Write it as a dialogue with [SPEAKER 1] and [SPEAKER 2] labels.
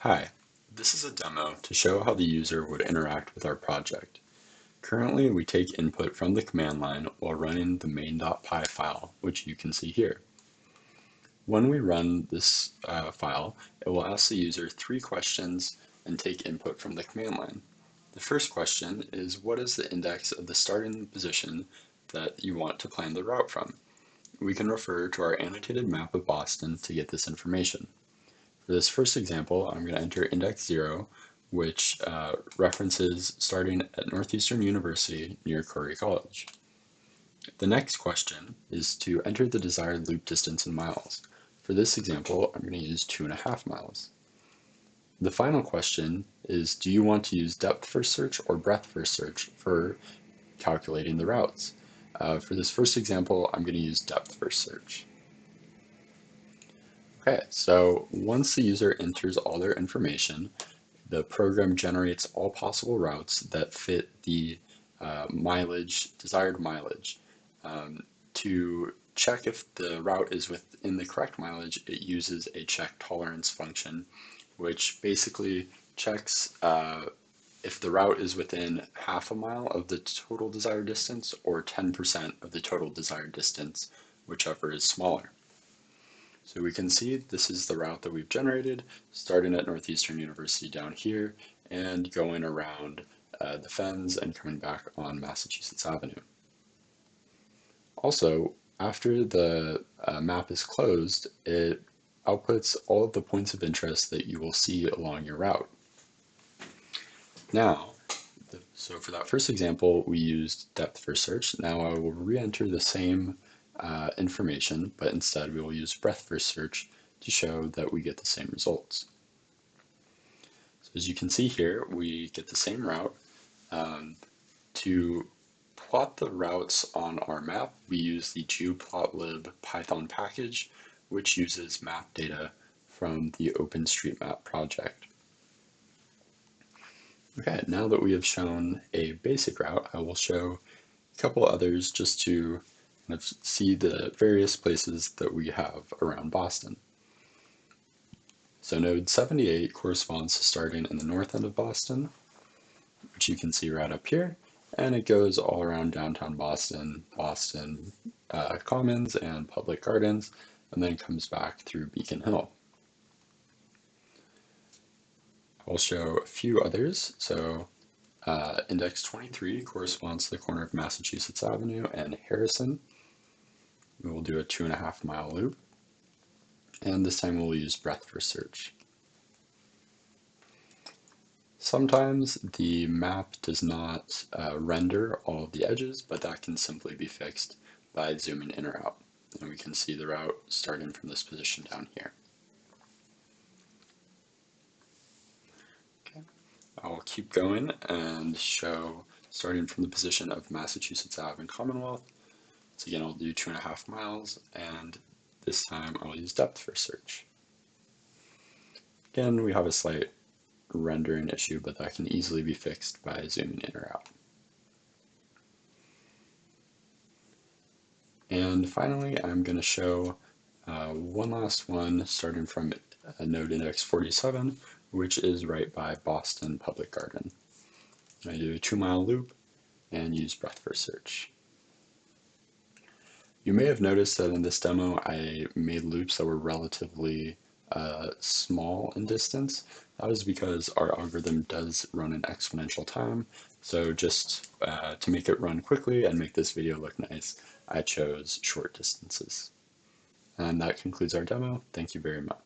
[SPEAKER 1] Hi, this is a demo to show how the user would interact with our project. Currently, we take input from the command line while running the main.py file, which you can see here. When we run this file, it will ask the user 3 questions and take input from the command line. The first question is, what is the index of the starting position that you want to plan the route from? We can refer to our annotated map of Boston to get this information. For this first example, I'm going to enter index 0, which references starting at Northeastern University near Curry College. The next question is to enter the desired loop distance in miles. For this example, I'm going to use 2.5 miles. The final question is, do you want to use depth first search or breadth first search for calculating the routes? For this first example, I'm going to use depth first search. Okay, so once the user enters all their information, the program generates all possible routes that fit the desired mileage. To check if the route is within the correct mileage, it uses a check tolerance function, which basically checks if the route is within half a mile of the total desired distance or 10% of the total desired distance, whichever is smaller. So we can see this is the route that we've generated, starting at Northeastern University down here and going around the Fens and coming back on Massachusetts Avenue. Also, after the map is closed, it outputs all of the points of interest that you will see along your route. Now, so for that first example, we used depth first search. Now I will re-enter the same information, but instead we will use breadth first search to show that we get the same results. So as you can see here, we get the same route. To plot the routes on our map, we use the geoplot.lib Python package, which uses map data from the OpenStreetMap project. Okay, now that we have shown a basic route, I will show a couple others just to kind of see the various places that we have around Boston. So node 78 corresponds to starting in the north end of Boston, which you can see right up here, and it goes all around downtown Boston, Commons and Public Gardens, and then comes back through Beacon Hill. I'll show a few others. So index 23 corresponds to the corner of Massachusetts Avenue and Harrison. We will do a 2.5 mile loop, and this time we'll use breadth first search. Sometimes the map does not render all of the edges, but that can simply be fixed by zooming in or out. And we can see the route starting from this position down here. Okay. I'll keep going and show starting from the position of Massachusetts Ave and Commonwealth. So again, I'll do 2.5 miles, and this time I'll use depth first search. Again, we have a slight rendering issue, but that can easily be fixed by zooming in or out. And finally, I'm going to show one last one starting from node index 47, which is right by Boston Public Garden. I do a 2-mile loop and use breadth first search. You may have noticed that in this demo I made loops that were relatively small in distance. That was because our algorithm does run in exponential time, so just to make it run quickly and make this video look nice, I chose short distances. And that concludes our demo. Thank you very much.